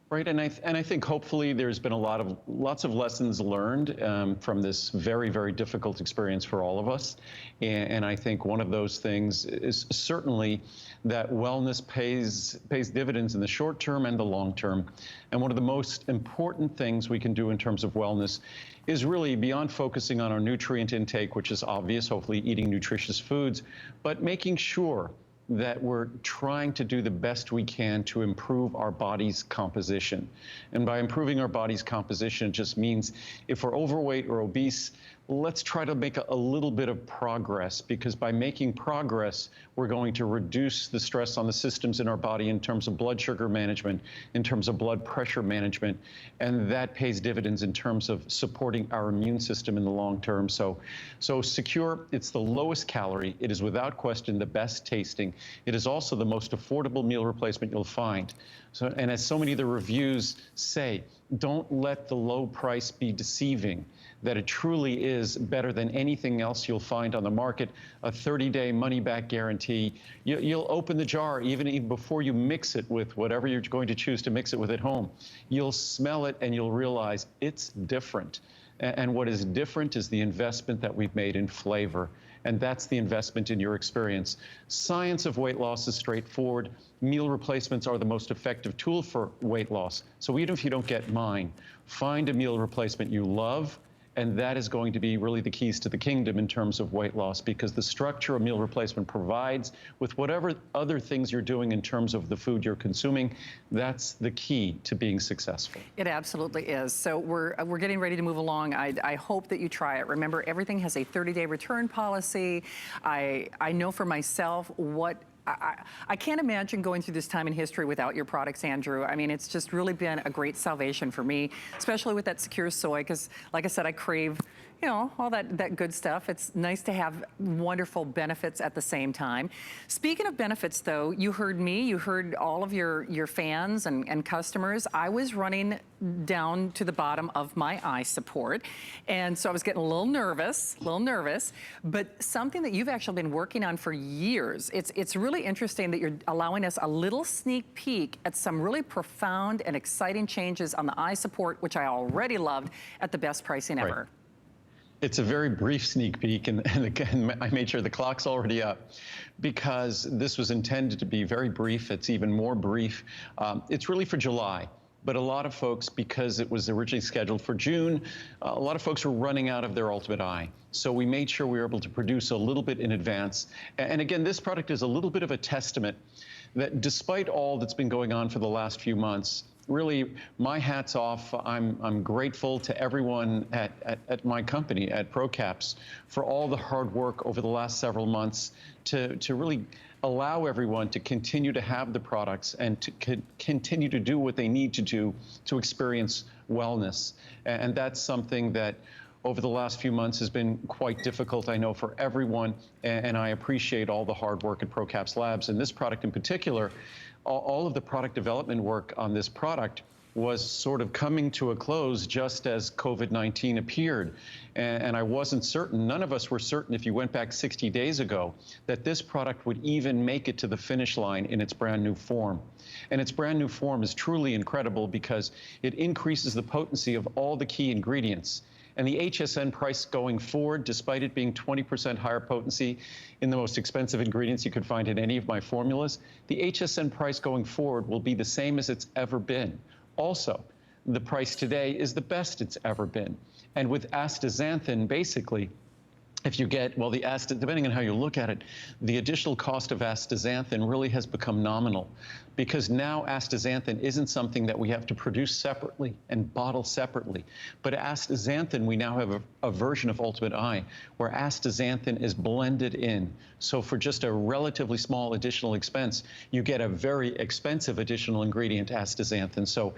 Right, and I think hopefully there's been lots of lessons learned from this very, very difficult experience for all of us. And I think one of those things is certainly that wellness pays dividends in the short term and the long term. And one of the most important things we can do in terms of wellness is really beyond focusing on our nutrient intake, which is obvious, hopefully eating nutritious foods, but making sure that we're trying to do the best we can to improve our body's composition. And by improving our body's composition, it just means if we're overweight or obese, let's try to make a little bit of progress, because by making progress, we're going to reduce the stress on the systems in our body in terms of blood sugar management, in terms of blood pressure management, and that pays dividends in terms of supporting our immune system in the long term. So Secure, it's the lowest calorie. It is without question the best tasting. It is also the most affordable meal replacement you'll find. So, and as so many of the reviews say, don't let the low price be deceiving, that it truly is better than anything else you'll find on the market, a 30-day money-back guarantee. You'll open the jar even before you mix it with whatever you're going to choose to mix it with at home. You'll smell it and you'll realize it's different. And what is different is the investment that we've made in flavor. And that's the investment in your experience. Science of weight loss is straightforward. Meal replacements are the most effective tool for weight loss. So even if you don't get mine, find a meal replacement you love, and that is going to be really the keys to the kingdom in terms of weight loss, because the structure a meal replacement provides with whatever other things you're doing in terms of the food you're consuming, that's the key to being successful. It absolutely is. So we're getting ready to move along. I hope that you try it. Remember, everything has a 30-day return policy. I know for myself what I can't imagine going through this time in history without your products, Andrew. I mean, it's just really been a great salvation for me, especially with that Secure Soy, because like I said, I crave, you know, all that good stuff. It's nice to have wonderful benefits at the same time. Speaking of benefits, though, you heard me, you heard all of your fans and customers. I was running down to the bottom of my eye support, and so I was getting a little nervous, but something that you've actually been working on for years. It's really interesting that you're allowing us a little sneak peek at some really profound and exciting changes on the eye support, which I already loved, at the best pricing ever. Right. It's a very brief sneak peek, and I made sure the clock's already up, because this was intended to be very brief. It's even more brief. It's really for July. But a lot of folks, because it was originally scheduled for June, a lot of folks were running out of their Ultimate Eye. So we made sure we were able to produce a little bit in advance. And again, this product is a little bit of a testament that despite all that's been going on for the last few months, really, my hat's off. I'm grateful to everyone at my company, at ProCaps, for all the hard work over the last several months to really allow everyone to continue to have the products and to continue to do what they need to do to experience wellness. And that's something that over the last few months has been quite difficult, I know, for everyone. And I appreciate all the hard work at ProCaps Labs. And this product in particular, all of the product development work on this product was sort of coming to a close just as COVID-19 appeared. And I wasn't certain, none of us were certain if you went back 60 days ago, that this product would even make it to the finish line in its brand new form. And its brand new form is truly incredible because it increases the potency of all the key ingredients. And the HSN price going forward, despite it being 20% higher potency in the most expensive ingredients you could find in any of my formulas, the HSN price going forward will be the same as it's ever been. Also, the price today is the best it's ever been. And with astaxanthin, basically, if you get, well, depending on how you look at it, the additional cost of astaxanthin really has become nominal, because now astaxanthin isn't something that we have to produce separately and bottle separately. But astaxanthin, we now have a version of Ultimate Eye where astaxanthin is blended in. So for just a relatively small additional expense, you get a very expensive additional ingredient, astaxanthin. So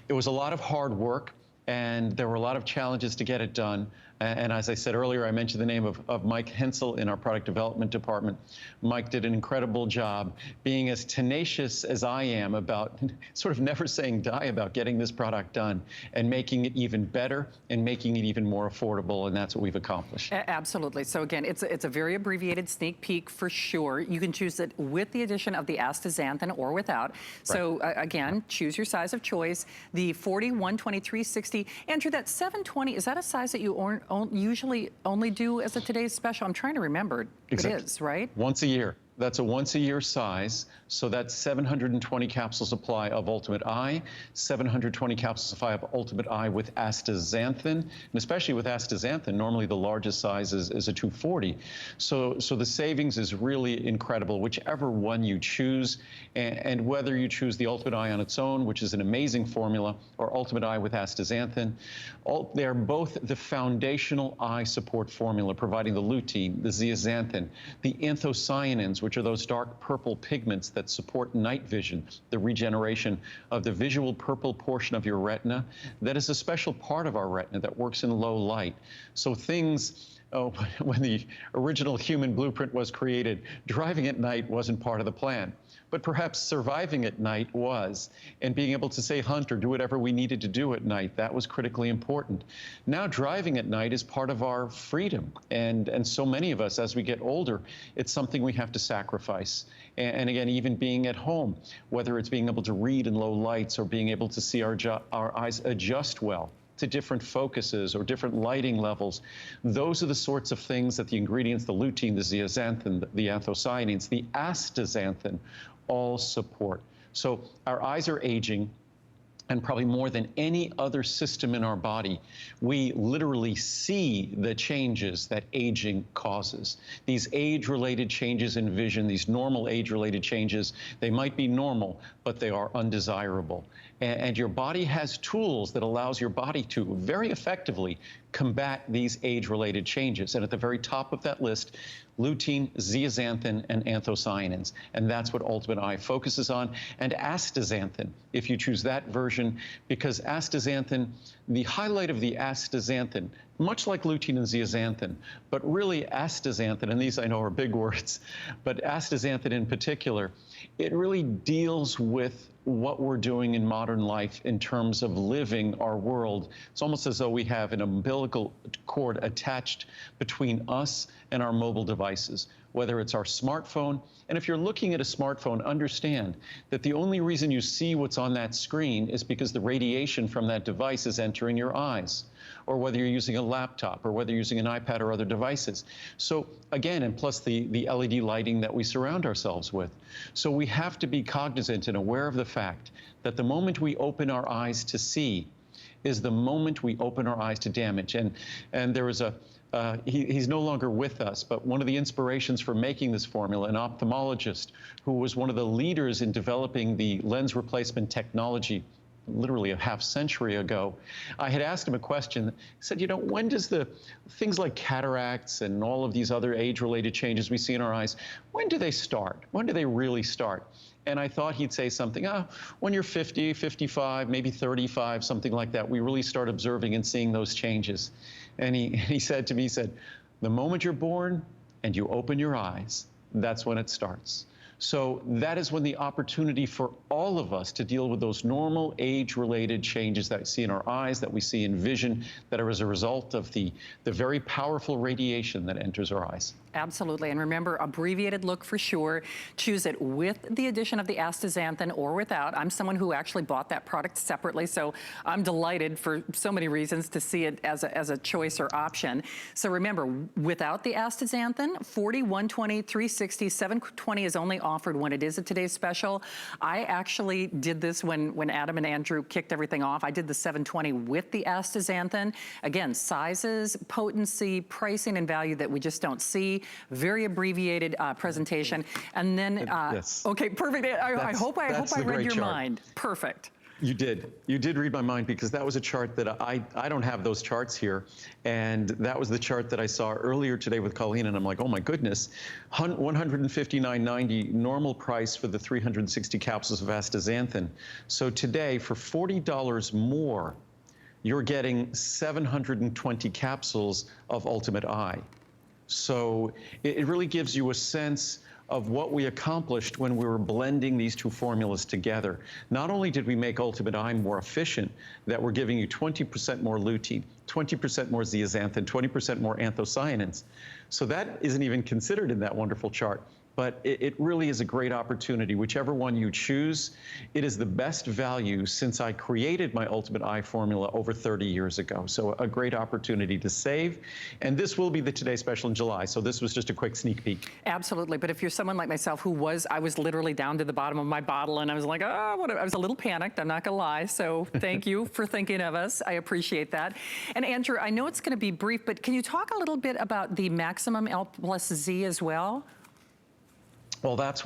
it was a lot of hard work, and there were a lot of challenges to get it done. And as I said earlier, I mentioned the name of Mike Hensel in our product development department. Mike did an incredible job being as tenacious as I am about sort of never saying die about getting this product done and making it even better and making it even more affordable, and that's what we've accomplished. Absolutely. So again, it's a very abbreviated sneak peek for sure. You can choose it with the addition of the astaxanthin or without. So again, choose your size of choice. The 40, 120, 360. Andrew, that 720, is that a size that you usually only do as a today's special? I'm trying to remember. Exactly. It is, right? Once a year. That's a once-a-year size, so that's 720 capsule supply of Ultimate Eye, 720 capsule supply of Ultimate Eye with astaxanthin, and especially with astaxanthin, normally the largest size is a 240. So the savings is really incredible, whichever one you choose, and whether you choose the Ultimate Eye on its own, which is an amazing formula, or Ultimate Eye with astaxanthin, they're both the foundational eye support formula, providing the lutein, the zeaxanthin, the anthocyanins, which are those dark purple pigments that support night vision, the regeneration of the visual purple portion of your retina. That is a special part of our retina that works in low light. So things, when the original human blueprint was created, driving at night wasn't part of the plan. But perhaps surviving at night was, and being able to say hunt or do whatever we needed to do at night, that was critically important. Now driving at night is part of our freedom, and so many of us, as we get older, it's something we have to sacrifice. And again, even being at home, whether it's being able to read in low lights or being able to see our eyes adjust well to different focuses or different lighting levels. Those are the sorts of things that the ingredients, the lutein, the zeaxanthin, the anthocyanins, the astaxanthin, all support. So our eyes are aging, and probably more than any other system in our body, we literally see the changes that aging causes. These age-related changes in vision, these normal age-related changes, they might be normal, but they are undesirable. And your body has tools that allows your body to very effectively combat these age-related changes. And at the very top of that list, lutein, zeaxanthin, and anthocyanins. And that's what Ultimate Eye focuses on. And astaxanthin, if you choose that version, because astaxanthin, the highlight of the astaxanthin, much like lutein and zeaxanthin, but really astaxanthin, and these I know are big words, but astaxanthin in particular, it really deals with what we're doing in modern life in terms of living our world. It's almost as though we have an umbilical cord attached between us and our mobile devices, whether it's our smartphone. And if you're looking at a smartphone, understand that the only reason you see what's on that screen is because the radiation from that device is entering your eyes, or whether you're using a laptop, or whether you're using an iPad or other devices. So again, and plus the LED lighting that we surround ourselves with. So we have to be cognizant and aware of the fact that the moment we open our eyes to see is the moment we open our eyes to damage. And there was he's no longer with us, but one of the inspirations for making this formula, an ophthalmologist who was one of the leaders in developing the lens replacement technology literally a half century ago, I had asked him a question. He said, you know, when does the things like cataracts and all of these other age-related changes we see in our eyes, when do they start? When do they really start? And I thought he'd say something, when you're 50, 55, maybe 35, something like that, we really start observing and seeing those changes. And he said to me, he said, the moment you're born and you open your eyes, that's when it starts. So that is when the opportunity for all of us to deal with those normal age-related changes that we see in our eyes, that we see in vision, that are as a result of the very powerful radiation that enters our eyes. Absolutely, and remember, abbreviated look for sure. Choose it with the addition of the astaxanthin or without. I'm someone who actually bought that product separately, so I'm delighted for so many reasons to see it as a choice or option. So remember, without the astaxanthin, 40, 120, 360, 720 is only offered when it is a today's special. I actually did this when Adam and Andrew kicked everything off. I did the 720 with the astaxanthin. Again, sizes, potency, pricing, and value that we just don't see. Very abbreviated presentation. And then, yes. okay, perfect. I hope I read your mind. Perfect. You did. You did read my mind, because that was a chart that I don't have those charts here. And that was the chart that I saw earlier today with Colleen, and I'm like, oh my goodness, $159.90 normal price for the 360 capsules of astaxanthin. So today, for $40 more, you're getting 720 capsules of Ultimate Eye. So it really gives you a sense of what we accomplished when we were blending these two formulas together. Not only did we make Ultimate Eye more efficient, that we're giving you 20% more lutein, 20% more zeaxanthin, 20% more anthocyanins. So that isn't even considered in that wonderful chart. But it really is a great opportunity. Whichever one you choose, it is the best value since I created my Ultimate Eye formula over 30 years ago. So a great opportunity to save. And this will be the Today Special in July. So this was just a quick sneak peek. Absolutely. But if you're someone like myself I was literally down to the bottom of my bottle, and I was like, oh, I was a little panicked, I'm not gonna lie. So thank you for thinking of us. I appreciate that. And Andrew, I know it's gonna be brief, but can you talk a little bit about the Maximum L plus Z as well? Well, that's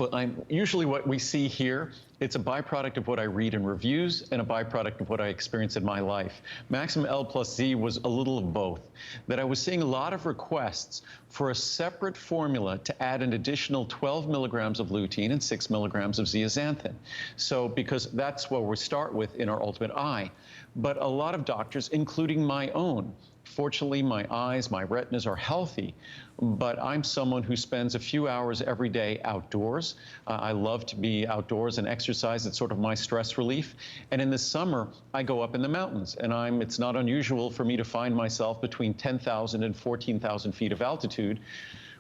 usually what we see here. It's a byproduct of what I read in reviews and a byproduct of what I experience in my life. Maximum L plus Z was a little of both. That I was seeing a lot of requests for a separate formula to add an additional 12 milligrams of lutein and 6 milligrams of zeaxanthin. So, because that's what we start with in our Ultimate Eye. But a lot of doctors, including my own, fortunately, my eyes, my retinas are healthy, but I'm someone who spends a few hours every day outdoors. I love to be outdoors and exercise. It's sort of my stress relief. And in the summer, I go up in the mountains, and it's not unusual for me to find myself between 10,000 and 14,000 feet of altitude,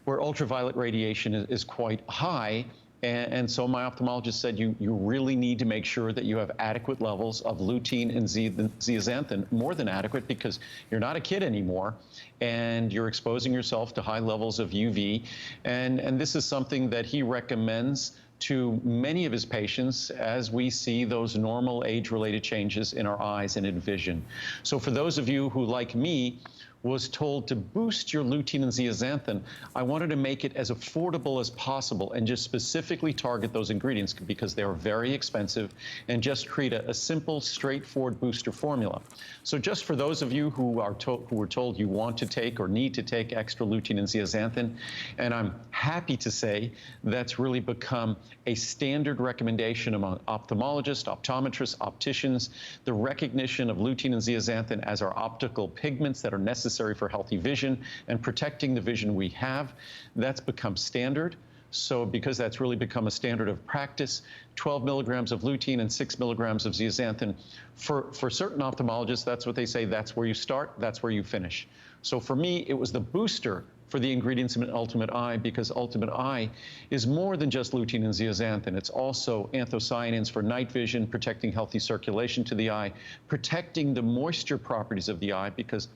where ultraviolet radiation is quite high. And so my ophthalmologist said, you really need to make sure that you have adequate levels of lutein and zeaxanthin, more than adequate, because you're not a kid anymore, and you're exposing yourself to high levels of UV. And this is something that he recommends to many of his patients as we see those normal age-related changes in our eyes and in vision. So for those of you who, like me, was told to boost your lutein and zeaxanthin, I wanted to make it as affordable as possible and just specifically target those ingredients because they are very expensive, and just create a simple, straightforward booster formula. So just for those of you who were told you want to take or need to take extra lutein and zeaxanthin, and I'm happy to say that's really become a standard recommendation among ophthalmologists, optometrists, opticians, the recognition of lutein and zeaxanthin as our optical pigments that are necessary for healthy vision and protecting the vision we have. That's become standard. So because that's really become a standard of practice, 12 milligrams of lutein and 6 milligrams of zeaxanthin. For certain ophthalmologists, that's what they say, that's where you start, that's where you finish. So for me, it was the booster for the ingredients in Ultimate Eye, because Ultimate Eye is more than just lutein and zeaxanthin. It's also anthocyanins for night vision, protecting healthy circulation to the eye, protecting the moisture properties of the eye, because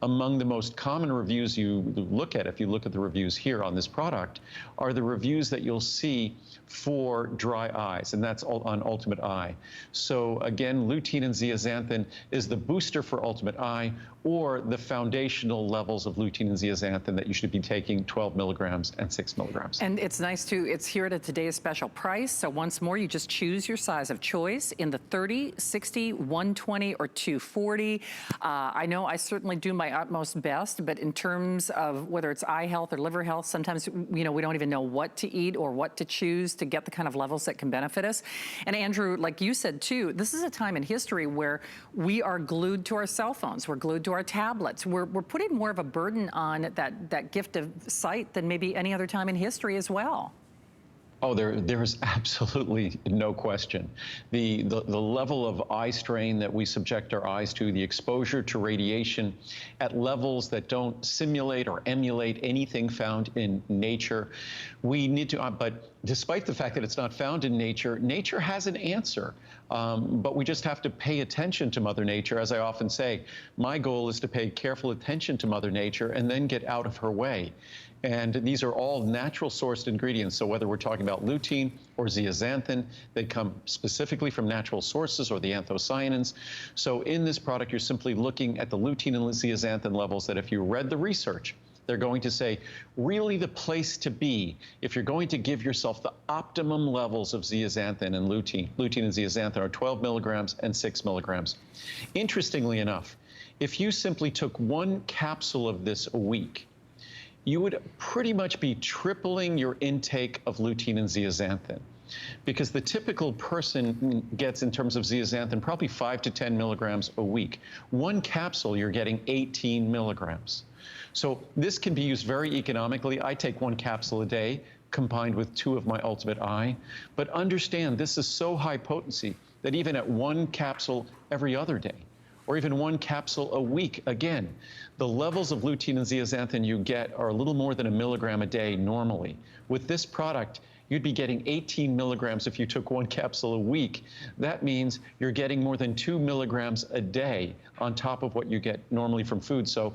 among the most common reviews you look at, if you look at the reviews here on this product, are the reviews that you'll see for dry eyes, and that's on Ultimate Eye. So again, lutein and zeaxanthin is the booster for Ultimate Eye, or the foundational levels of lutein and zeaxanthin that you should be taking, 12 milligrams and 6 milligrams. And it's nice too, it's here at a today's special price. So once more, you just choose your size of choice in the 30, 60, 120, or 240. I know I certainly do my utmost best, but in terms of whether it's eye health or liver health, sometimes we don't even know what to eat or what to choose to get the kind of levels that can benefit us. And Andrew, like you said too, this is a time in history where we are glued to our cell phones, we're glued to our tablets. We're putting more of a burden on that gift of sight than maybe any other time in history as well. Oh, there is absolutely no question. The level of eye strain that we subject our eyes to, the exposure to radiation at levels that don't simulate or emulate anything found in nature, we need to, but despite the fact that it's not found in nature, nature has an answer. But we just have to pay attention to Mother Nature. As I often say, my goal is to pay careful attention to Mother Nature and then get out of her way. And these are all natural sourced ingredients. So whether we're talking about lutein or zeaxanthin, they come specifically from natural sources, or the anthocyanins. So in this product, you're simply looking at the lutein and zeaxanthin levels that, if you read the research, they're going to say, really the place to be if you're going to give yourself the optimum levels of zeaxanthin and lutein. Lutein and zeaxanthin are 12 milligrams and 6 milligrams. Interestingly enough, if you simply took one capsule of this a week, you would pretty much be tripling your intake of lutein and zeaxanthin, because the typical person gets, in terms of zeaxanthin, probably 5 to 10 milligrams a week. One capsule, you're getting 18 milligrams. So this can be used very economically. I take one capsule a day combined with 2 of my Ultimate Eye. But understand, this is so high potency that even at one capsule every other day, or even one capsule a week, again, the levels of lutein and zeaxanthin you get are a little more than 1 milligram a day normally. With this product, you'd be getting 18 milligrams if you took one capsule a week. That means you're getting more than 2 milligrams a day on top of what you get normally from food. So